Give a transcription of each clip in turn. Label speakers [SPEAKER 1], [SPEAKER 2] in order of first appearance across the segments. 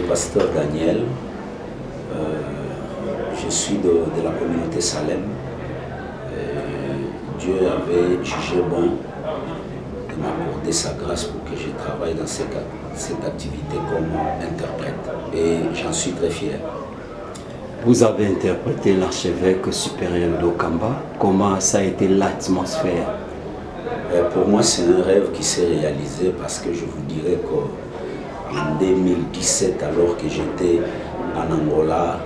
[SPEAKER 1] pasteur Daniel. Je suis de la communauté Salem. Dieu avait jugé bon de m'accorder sa grâce pour que je travaille dans cette activité comme interprète. Et j'en suis très fier.
[SPEAKER 2] Vous avez interprété l'archevêque supérieur d'Okamba. Comment ça a été l'atmosphère?
[SPEAKER 1] Pour moi, c'est un rêve qui s'est réalisé parce que je vous dirais qu'en 2017, alors que j'étais en Angola,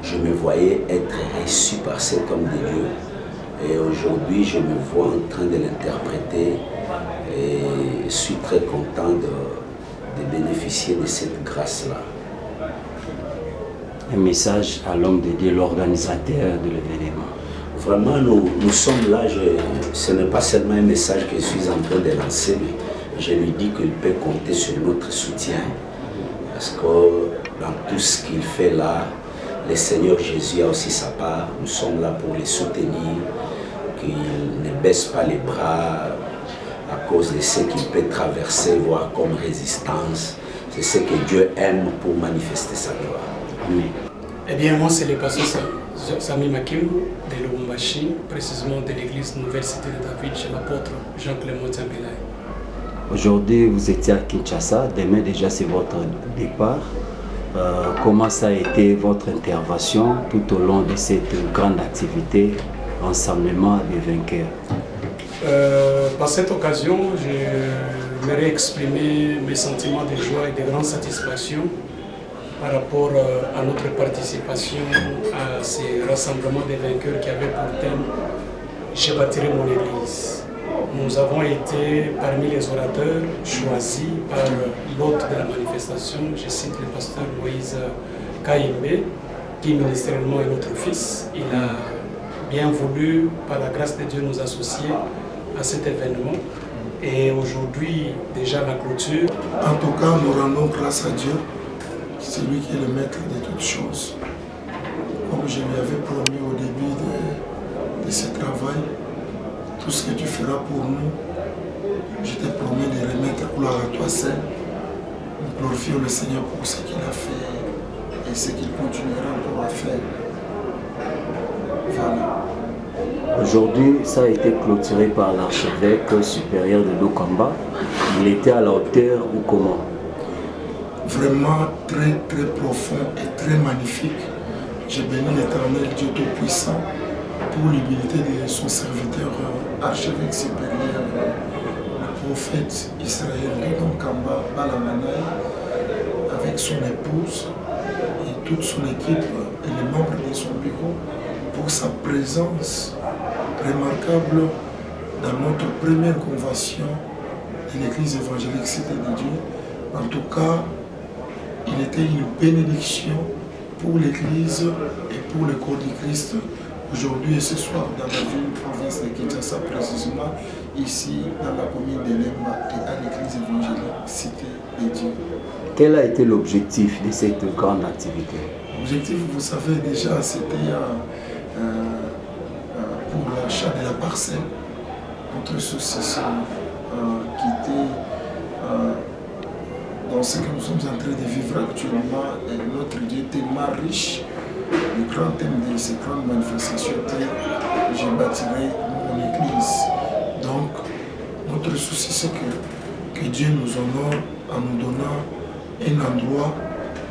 [SPEAKER 1] je me voyais être reçu par cet homme de Dieu. Et aujourd'hui, je me vois en train de l'interpréter et je suis très content de bénéficier de cette grâce-là.
[SPEAKER 2] Un message à l'homme de Dieu, l'organisateur de l'événement.
[SPEAKER 1] Vraiment, nous sommes là, ce n'est pas seulement un message que je suis en train de lancer, mais je lui dis qu'il peut compter sur notre soutien. Parce que dans tout ce qu'il fait là, le Seigneur Jésus a aussi sa part. Nous sommes là pour les soutenir, qu'il ne baisse pas les bras à cause de ce qu'il peut traverser, voire comme résistance. C'est ce que Dieu aime pour manifester sa gloire.
[SPEAKER 2] Amen.
[SPEAKER 3] Eh bien, moi, c'est le pasteur Sami Makim de Lubumbashi, précisément de l'église Nouvelle Cité de David, chez l'apôtre Jean-Clément Zambelai.
[SPEAKER 2] Aujourd'hui, vous étiez à Kinshasa. Demain, déjà, c'est votre départ. Comment ça a été votre intervention tout au long de cette grande activité, Rassemblement des vainqueurs?
[SPEAKER 3] Par cette occasion, j'aimerais exprimer mes sentiments de joie et de grande satisfaction par rapport à notre participation à ces rassemblements des vainqueurs qui avaient pour thème « Je bâtirai mon église ». Nous avons été parmi les orateurs choisis par l'hôte de la manifestation, je cite le pasteur Moïse Kaïmbe, qui ministériellement est notre fils. Il a bien voulu, par la grâce de Dieu, nous associer à cet événement. Et aujourd'hui, déjà la clôture.
[SPEAKER 4] En tout cas, nous rendons grâce à Dieu. C'est lui qui est le maître de toutes choses. Comme je lui avais promis au début de ce travail, tout ce que tu feras pour nous, je te promets de remettre gloire à toi seul. Nous glorifions le Seigneur pour ce qu'il a fait et ce qu'il continuera encore à faire. Voilà.
[SPEAKER 2] Aujourd'hui, ça a été clôturé par l'archevêque supérieur de l'Okamba. Il était à la hauteur ou comment?
[SPEAKER 4] Vraiment très très profond et très magnifique. J'ai béni l'Éternel Dieu Tout-Puissant pour l'humilité de son serviteur archevêque supérieur, le prophète Israël Kamba Balamanai, avec son épouse et toute son équipe et les membres de son bureau pour sa présence remarquable dans notre première convention de l'Église évangélique Cité de Dieu. En tout cas, il était une bénédiction pour l'Église et pour le corps du Christ aujourd'hui et ce soir dans la ville province de Kinshasa, précisément ici dans la commune de Lemba et à l'Église évangélique Cité de Dieu.
[SPEAKER 2] Quel a été l'objectif de cette grande activité?
[SPEAKER 4] L'objectif, vous savez déjà, c'était pour l'achat de la parcelle. Notre souci qui était dans ce que nous sommes en train de vivre actuellement, et notre Dieu était tellement riche. Le grand thème de ces grandes manifestations était « Je bâtirai mon église ». Donc, notre souci, c'est que Dieu nous honore en nous donnant un endroit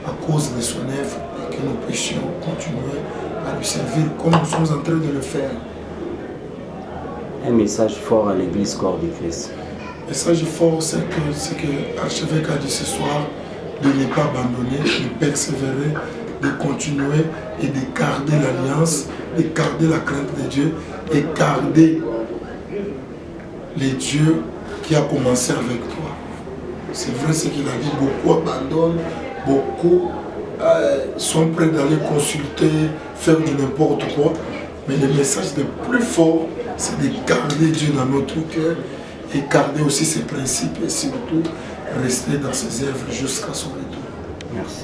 [SPEAKER 4] à cause de son œuvre et que nous puissions continuer à lui servir comme nous sommes en train de le faire.
[SPEAKER 2] Un message fort à l'église corps du Christ.
[SPEAKER 4] Le message fort, c'est que l'archevêque a dit ce soir de ne pas abandonner, de persévérer, de continuer et de garder l'alliance, de garder la crainte de Dieu et garder les dieux qui a commencé avec toi. C'est vrai ce qu'il a dit, beaucoup abandonnent, beaucoup sont prêts d'aller consulter, faire du n'importe quoi. Mais le message le plus fort, c'est de garder Dieu dans notre cœur et garder aussi ses principes et surtout rester dans ses œuvres jusqu'à son retour.
[SPEAKER 2] Merci.